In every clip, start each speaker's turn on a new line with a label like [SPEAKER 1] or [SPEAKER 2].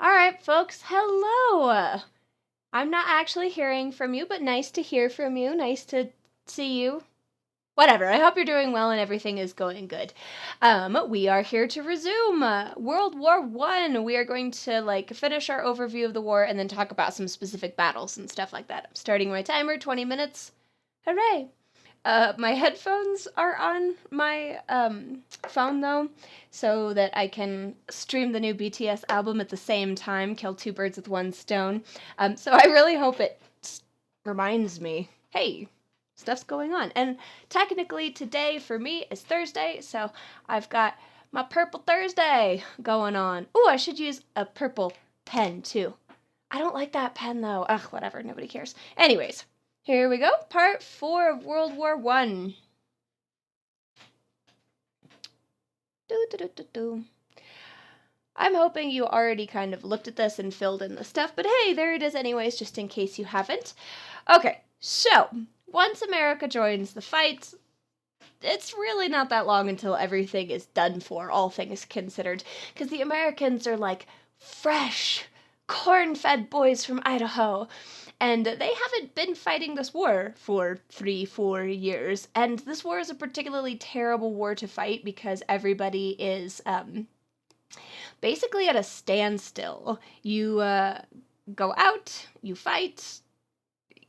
[SPEAKER 1] All right, folks, hello. I'm not actually hearing from you, but nice to hear from you. Nice to see you. Whatever. I hope you're doing well and everything is going good. We are here to resume World War One. We are going to finish our overview of the war and then talk about some specific battles and stuff like that. I'm starting my timer, 20 minutes. Hooray! My headphones are on my phone though, so that I can stream the new BTS album at the same time, kill two birds with one stone. So I really hope it reminds me, hey, stuff's going on. And technically today for me is Thursday, so I've got my Purple Thursday going on. Ooh, I should use a purple pen too. I don't like that pen though. Ugh, whatever, nobody cares. Anyways. Here we go, part 4 of World War I. I'm hoping you already kind of looked at this and filled in the stuff, but hey, there it is anyways, just in case you haven't. Okay, so, once America joins the fight, it's really not that long until everything is done for, all things considered, because the Americans are like fresh, corn-fed boys from Idaho. And they haven't been fighting this war for 3-4 years. And this war is a particularly terrible war to fight because everybody is basically at a standstill. You go out, you fight,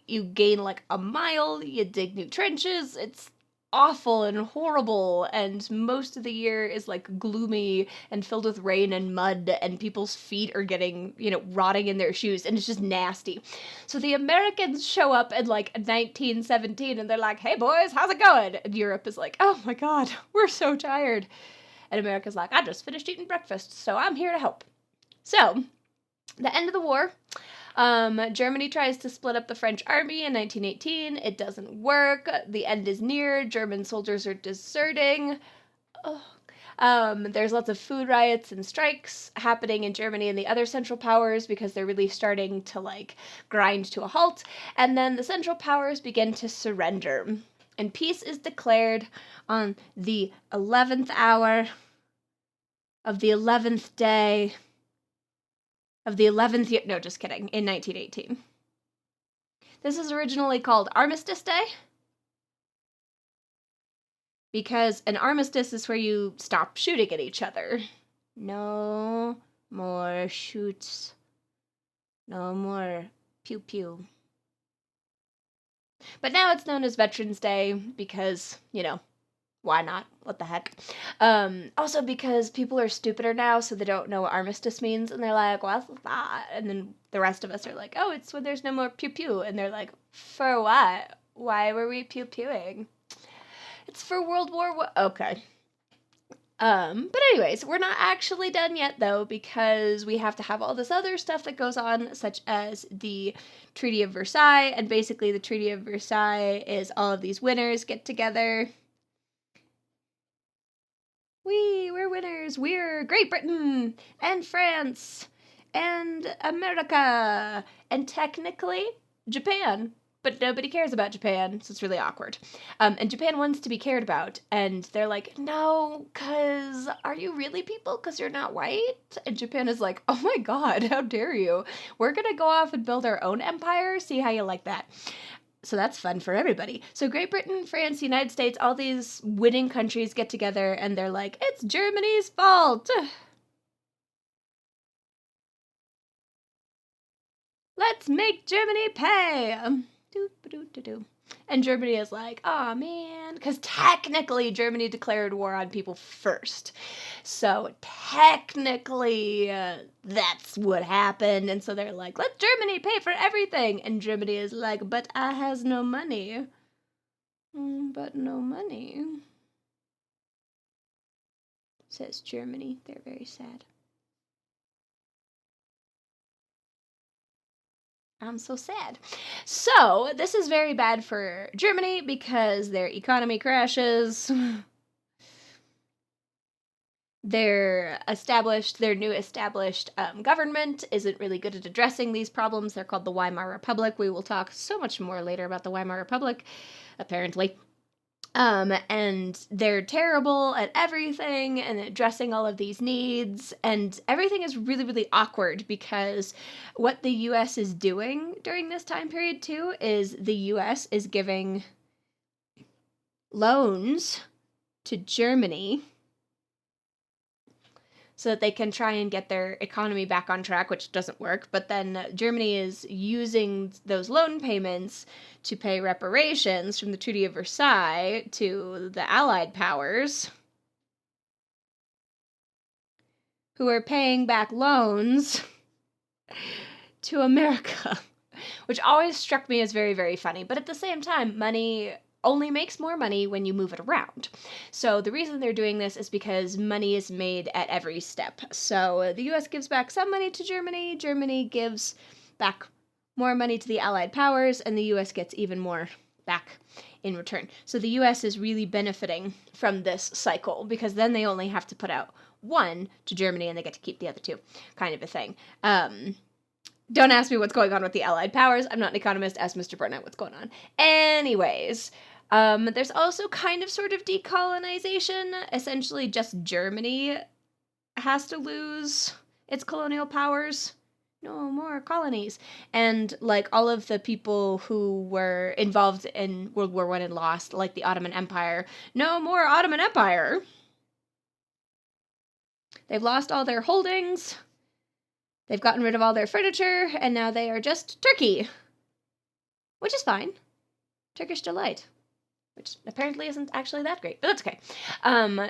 [SPEAKER 1] you gain like a mile, you dig new trenches. It's awful and horrible, and most of the year is like gloomy and filled with rain and mud, and people's feet are getting, rotting in their shoes, and it's just nasty. So the Americans show up in like 1917 and they're like, hey boys, how's it going? And Europe is like, oh my god, we're so tired. And America's like, I just finished eating breakfast, so I'm here to help. So, the end of the war. Germany tries to split up the French army in 1918. It doesn't work. The end is near. German soldiers are deserting. There's lots of food riots and strikes happening in Germany and the other Central Powers because they're really starting to grind to a halt. And then the Central Powers begin to surrender. And peace is declared on the 11th hour of the 11th day of the 11th year, no, just kidding, in 1918. This is originally called Armistice Day, because an armistice is where you stop shooting at each other. No more shoots. No more pew-pew. But now it's known as Veterans Day because, why not? What the heck? Also because people are stupider now, so they don't know what armistice means, and they're like, what's that? And then the rest of us are like, oh, it's when there's no more pew-pew. And they're like, for what? Why were we pew-pewing? It's for World War I. Okay. But anyways, we're not actually done yet, though, because we have to have all this other stuff that goes on, such as the Treaty of Versailles, and basically the Treaty of Versailles is all of these winners get together. We're winners. We're Great Britain and France and America and technically Japan. But nobody cares about Japan, so it's really awkward. And Japan wants to be cared about, and they're like, no, because are you really people? Because you're not white? And Japan is like, oh my god, how dare you? We're going to go off and build our own empire. See how you like that. So that's fun for everybody. So Great Britain, France, United States, all these winning countries get together and they're like, it's Germany's fault. Let's make Germany pay. And Germany is like, oh man, because technically Germany declared war on people first. So technically that's what happened. And so they're like, let Germany pay for everything. And Germany is like, but I has no money. But no money. Says Germany. They're very sad. I'm so sad. So, this is very bad for Germany because their economy crashes. Their new established government isn't really good at addressing these problems. They're called the Weimar Republic. We will talk so much more later about the Weimar Republic, apparently. And they're terrible at everything and addressing all of these needs. And everything is really, really awkward because what the US is doing during this time period, too, is the US is giving loans to Germany so that they can try and get their economy back on track, which doesn't work. But then Germany is using those loan payments to pay reparations from the Treaty of Versailles to the Allied powers, who are paying back loans to America, which always struck me as very, very funny. But at the same time, money only makes more money when you move it around. So the reason they're doing this is because money is made at every step. So the US gives back some money to Germany, Germany gives back more money to the Allied powers, and the US gets even more back in return. So the US is really benefiting from this cycle because then they only have to put out one to Germany and they get to keep the other two, kind of a thing. Don't ask me what's going on with the Allied powers. I'm not an economist. Ask Mr. Burnett what's going on. Anyways, there's also kind of sort of decolonization. Essentially, just Germany has to lose its colonial powers. No more colonies. And, like, all of the people who were involved in World War I and lost, like the Ottoman Empire, no more Ottoman Empire. They've lost all their holdings. They've gotten rid of all their furniture, and now they are just Turkey. Which is fine. Turkish delight. Which apparently isn't actually that great, but that's okay.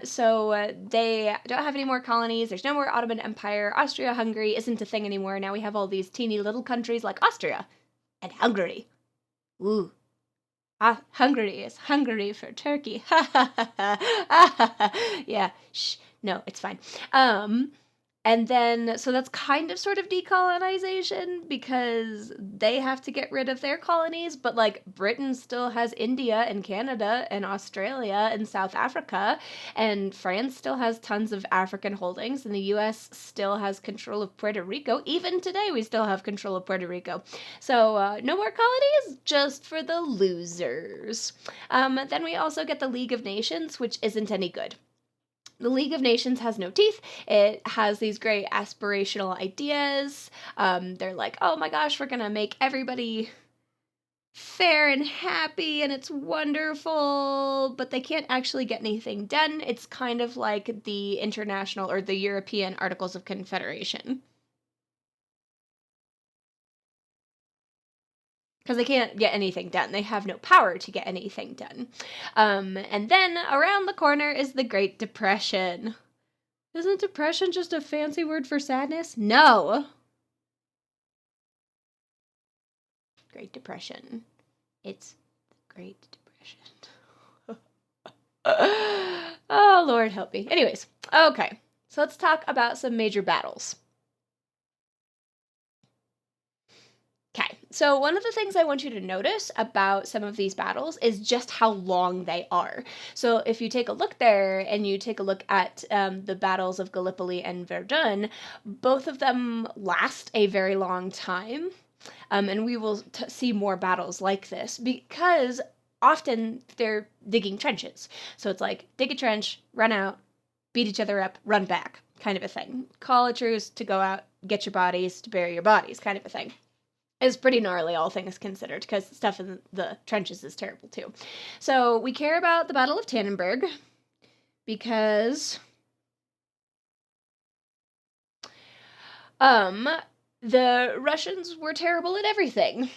[SPEAKER 1] So they don't have any more colonies. There's no more Ottoman Empire. Austria-Hungary isn't a thing anymore. Now we have all these teeny little countries like Austria and Hungary. Ooh. Hungary is Hungary for Turkey. Yeah, shh. No, it's fine. And then, so that's kind of sort of decolonization because they have to get rid of their colonies, but like Britain still has India and Canada and Australia and South Africa, and France still has tons of African holdings, and the US still has control of Puerto Rico. Even today, we still have control of Puerto Rico. So no more colonies, just for the losers. Then we also get the League of Nations, which isn't any good. The League of Nations has no teeth. It has these great aspirational ideas. They're like, oh my gosh, we're gonna make everybody fair and happy and it's wonderful, but they can't actually get anything done. It's kind of like the international or the European Articles of Confederation. Because they can't get anything done. They have no power to get anything done. And then around the corner is the Great Depression. Isn't depression just a fancy word for sadness? No. Great Depression. It's the Great Depression. Oh, Lord help me. Anyways, okay. So let's talk about some major battles. Okay, so one of the things I want you to notice about some of these battles is just how long they are. So if you take a look there and you take a look at the battles of Gallipoli and Verdun, both of them last a very long time. And we will see more battles like this because often they're digging trenches. So it's like, dig a trench, run out, beat each other up, run back, kind of a thing. Call a truce to go out, get your bodies, to bury your bodies, kind of a thing. Is pretty gnarly, all things considered, because stuff in the trenches is terrible, too. So we care about the Battle of Tannenberg because the Russians were terrible at everything.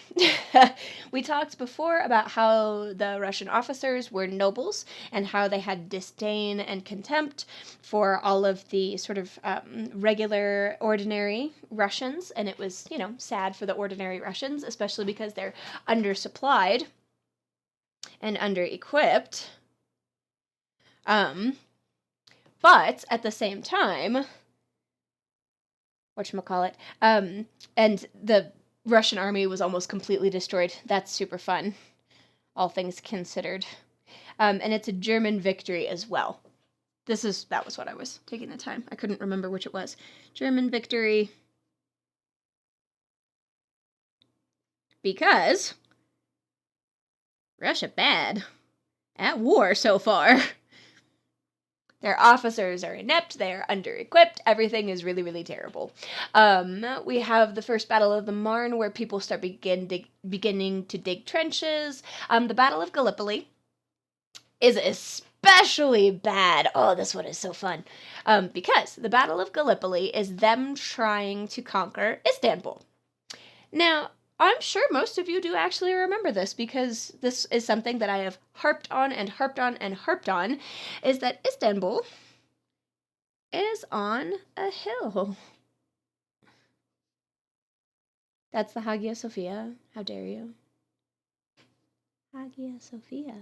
[SPEAKER 1] We talked before about how the Russian officers were nobles and how they had disdain and contempt for all of the sort of regular, ordinary Russians. And it was, sad for the ordinary Russians, especially because they're undersupplied and under-equipped. But at the same time, whatchamacallit, and the Russian army was almost completely destroyed. That's super fun, all things considered. And it's a German victory as well. That was what I was taking the time. I couldn't remember which it was. German victory. Because Russia bad. at war so far. Their officers are inept, they are under-equipped, everything is really, really terrible. We have the First Battle of the Marne, where people start beginning to dig trenches. The Battle of Gallipoli is especially bad. Oh, this one is so fun. Because the Battle of Gallipoli is them trying to conquer Istanbul. Now, I'm sure most of you do actually remember this, because this is something that I have harped on and harped on and harped on, is that Istanbul is on a hill. That's the Hagia Sophia. How dare you? Hagia Sophia.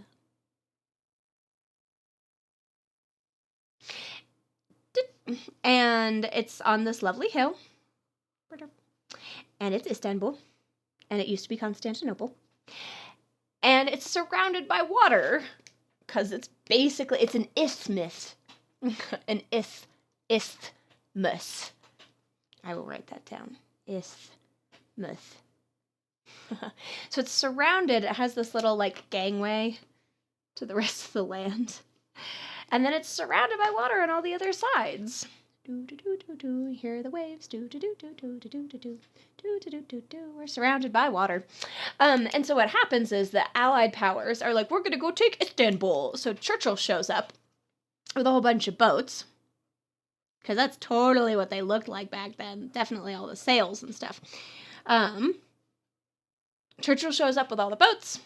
[SPEAKER 1] And it's on this lovely hill. And it's Istanbul. And it used to be Constantinople. And it's surrounded by water, because it's an isthmus. An isthmus. I will write that down. Isthmus. So it's surrounded, it has this little, like, gangway to the rest of the land. And then it's surrounded by water on all the other sides. Do-do-do-do-do, hear the waves. Do-do-do-do-do-do-do-do. Do-do-do-do-do. We're surrounded by water. And so what happens is the Allied powers are like, we're going to go take Istanbul. So Churchill shows up with a whole bunch of boats. Because that's totally what they looked like back then. Definitely all the sails and stuff. Churchill shows up with all the boats.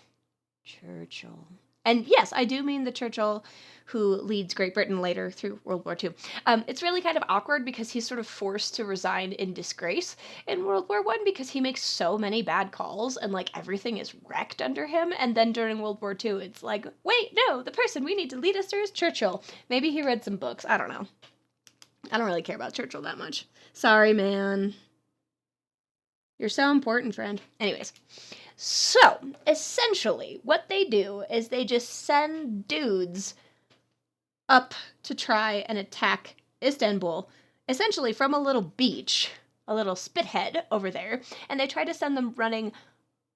[SPEAKER 1] Churchill. And yes, I do mean the Churchill who leads Great Britain later through World War II. It's really kind of awkward because he's sort of forced to resign in disgrace in World War I because he makes so many bad calls and, like, everything is wrecked under him. And then during World War II, it's like, wait, no, the person we need to lead us through is Churchill. Maybe he read some books. I don't know. I don't really care about Churchill that much. Sorry, man. You're so important, friend. Anyways. So, essentially, what they do is they just send dudes up to try and attack Istanbul, essentially from a little beach, a little spithead over there, and they try to send them running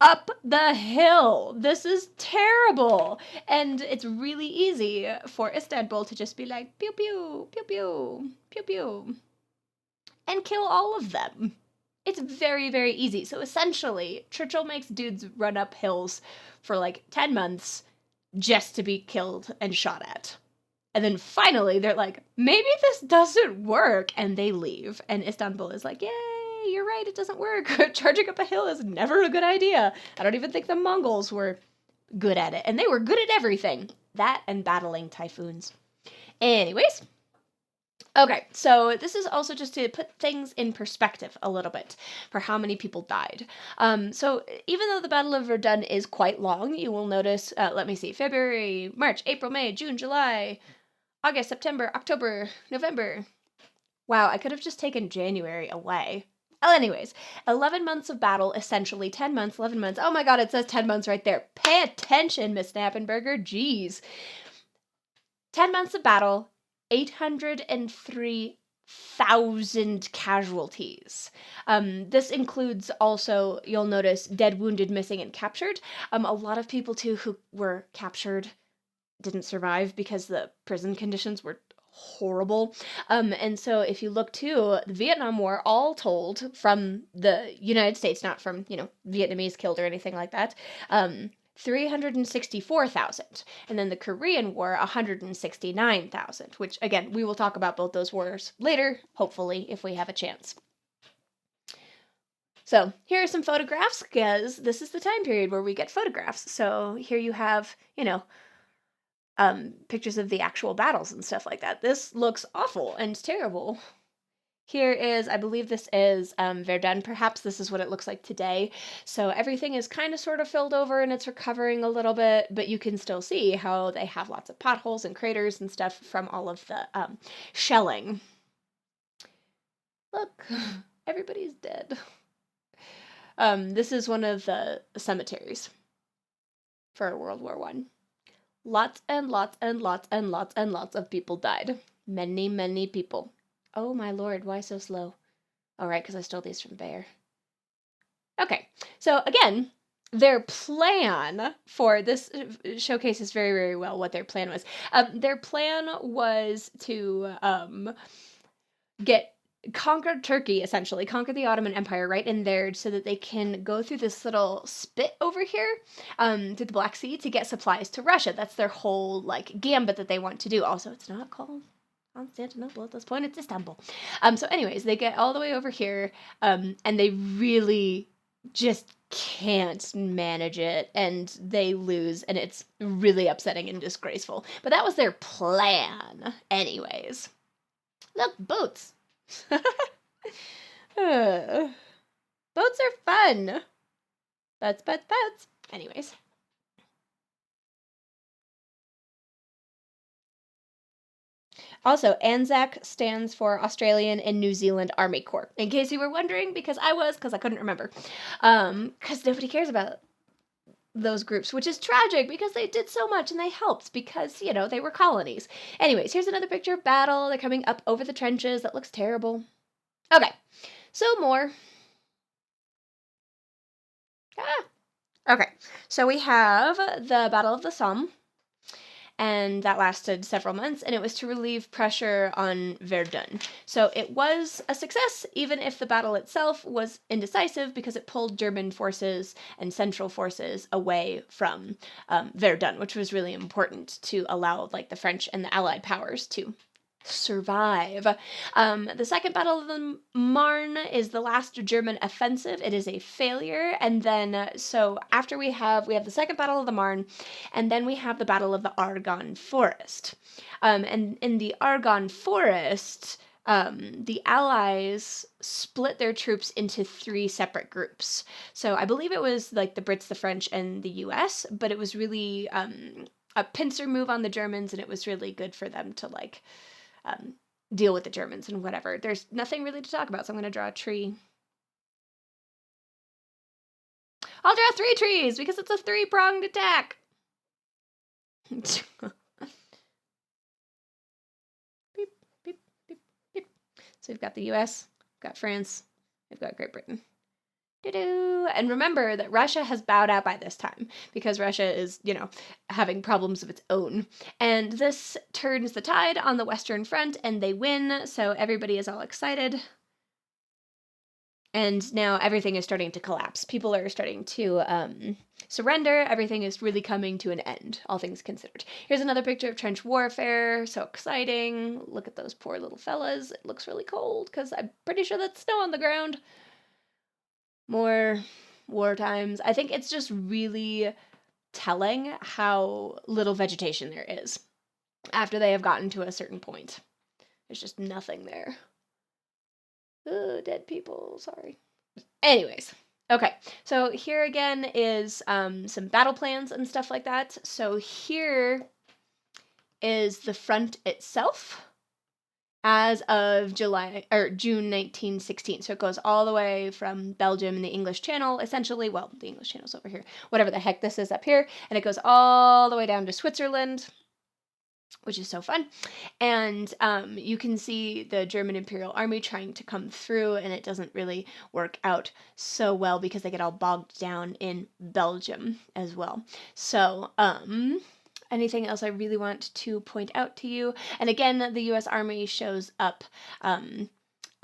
[SPEAKER 1] up the hill. This is terrible. And it's really easy for Istanbul to just be like, pew pew, pew pew, pew pew, and kill all of them. It's very, very easy. So essentially, Churchill makes dudes run up hills for like 10 months just to be killed and shot at. And then finally, they're like, maybe this doesn't work. And they leave. And Istanbul is like, yay, you're right, it doesn't work. Charging up a hill is never a good idea. I don't even think the Mongols were good at it. And they were good at everything. That and battling typhoons. Anyways. Okay, so this is also just to put things in perspective a little bit for how many people died. So even though the Battle of Verdun is quite long, you will notice, let me see, February, March, April, May, June, July, August, September, October, November. Wow, I could have just taken January away. Well, anyways, 11 months of battle, essentially 10 months, 11 months. Oh my god, it says 10 months right there. Pay attention, Miss Snappenberger, jeez. 10 months of battle, 803,000 casualties. This includes also, you'll notice, dead, wounded, missing, and captured. A lot of people, too, who were captured didn't survive because the prison conditions were horrible. And so if you look, too, the Vietnam War, all told, from the United States, not from, Vietnamese killed or anything like that, 364,000. And then the Korean War, 169,000, which, again, we will talk about both those wars later, hopefully, if we have a chance. So here are some photographs, because this is the time period where we get photographs. So here you have, pictures of the actual battles and stuff like that. This looks awful and terrible. Here is, I believe this is Verdun. Perhaps this is what it looks like today. So everything is kind of sort of filled over and it's recovering a little bit, but you can still see how they have lots of potholes and craters and stuff from all of the shelling. Look, everybody's dead. This is one of the cemeteries for World War I. Lots and lots and lots and lots and lots of people died. Many, many people. Oh my lord, why so slow? All right, because I stole these from Bear. Okay, so again, their plan for this showcases very, very well what their plan was. Their plan was to conquer Turkey, essentially, conquer the Ottoman Empire right in there so that they can go through this little spit over here through the Black Sea to get supplies to Russia. That's their whole, like, gambit that they want to do. Also, it's not called Constantinople at this point, it's Istanbul. So anyways, they get all the way over here, and they really just can't manage it, and they lose, and it's really upsetting and disgraceful. But that was their plan, anyways. Look, boats. Boats are fun. Boats. Anyways. Also, Anzac stands for Australian and New Zealand Army Corps. In case you were wondering, because I couldn't remember. Because nobody cares about those groups, which is tragic because they did so much and they helped because, they were colonies. Anyways, here's another picture of battle. They're coming up over the trenches. That looks terrible. Okay, so more. Okay, so we have the Battle of the Somme, and that lasted several months, and it was to relieve pressure on Verdun. So it was a success, even if the battle itself was indecisive, because it pulled German forces and Central forces away from Verdun, which was really important to allow, like, the French and the Allied powers to survive. The Second Battle of the Marne is the last German offensive. It is a failure. And then, so after we have the Second Battle of the Marne, and then we have the Battle of the Argonne Forest. And in the Argonne Forest, the Allies split their troops into 3 separate groups. So I believe it was like the Brits, the French, and the US, but it was really a pincer move on the Germans, and it was really good for them to, like, deal with the Germans and whatever. There's nothing really to talk about, so I'm going to draw a tree. I'll draw 3 trees because it's a 3-pronged attack. Beep, beep, beep, beep. So we've got the US, we've got France, we've got Great Britain. Doo-doo. And remember that Russia has bowed out by this time because Russia is, having problems of its own. And this turns the tide on the Western Front and they win, so everybody is all excited. And now everything is starting to collapse. People are starting to surrender. Everything is really coming to an end, all things considered. Here's another picture of trench warfare. So exciting. Look at those poor little fellas. It looks really cold because I'm pretty sure that's snow on the ground. More war times. I think it's just really telling how little vegetation there is after they have gotten to a certain point. There's just nothing there. Dead people, sorry. Anyways, okay, so here again is some battle plans and stuff like that. So here is the front itself as of June 1916. So it goes all the way from Belgium and the English Channel, essentially. Well, the English Channel's over here. Whatever the heck this is up here. And it goes all the way down to Switzerland, which is so fun. And you can see the German Imperial Army trying to come through, and it doesn't really work out so well because they get all bogged down in Belgium as well. So, anything else I really want to point out to you? And again, the U.S. Army shows up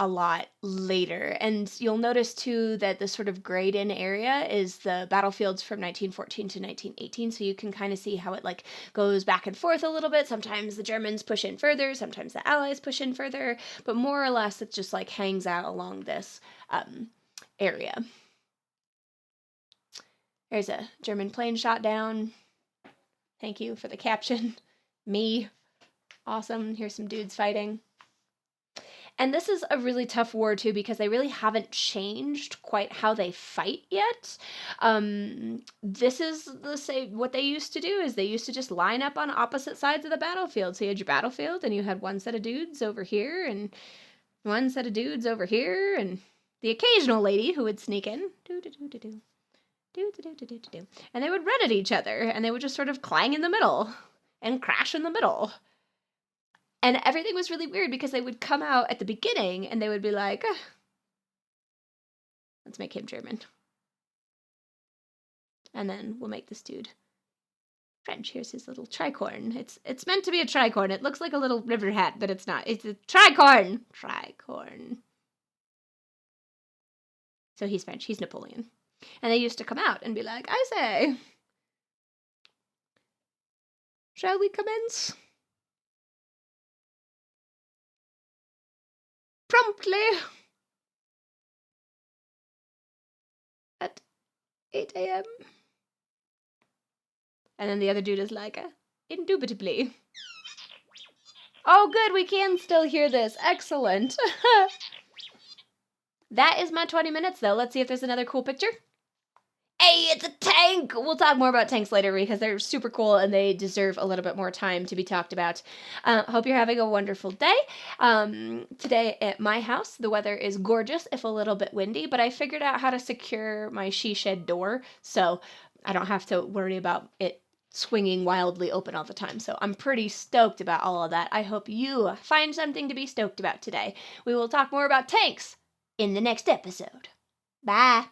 [SPEAKER 1] a lot later. And you'll notice, too, that the sort of grayed-in area is the battlefields from 1914 to 1918. So you can kind of see how it, like, goes back and forth a little bit. Sometimes the Germans push in further. Sometimes the Allies push in further. But more or less, it just, like, hangs out along this area. There's a German plane shot down. Thank you for the caption. Me. Awesome. Here's some dudes fighting. And this is a really tough war, too, because they really haven't changed quite how they fight yet. This is what they used to do is they used to just line up on opposite sides of the battlefield. So you had your battlefield, and you had one set of dudes over here, and one set of dudes over here, and the occasional lady who would sneak in. Do-do-do-do-do. Do-do-do-do-do-do. And they would run at each other, and they would just sort of clang in the middle and crash in the middle. And everything was really weird because they would come out at the beginning and they would be like, let's make him German. And then we'll make this dude French. Here's his little tricorn. It's meant to be a tricorn. It looks like a little river hat, but it's not. It's a tricorn. Tricorn. So he's French. He's Napoleon. And they used to come out and be like, I say, shall we commence? Promptly at 8 a.m. And then the other dude is like, indubitably. Oh, good, we can still hear this. Excellent. That is my 20 minutes, though. Let's see if there's another cool picture. Hey, it's a tank! We'll talk more about tanks later because they're super cool and they deserve a little bit more time to be talked about. Hope you're having a wonderful day. Today at my house, the weather is gorgeous, if a little bit windy, but I figured out how to secure my she shed door, so I don't have to worry about it swinging wildly open all the time. So I'm pretty stoked about all of that. I hope you find something to be stoked about today. We will talk more about tanks in the next episode. Bye!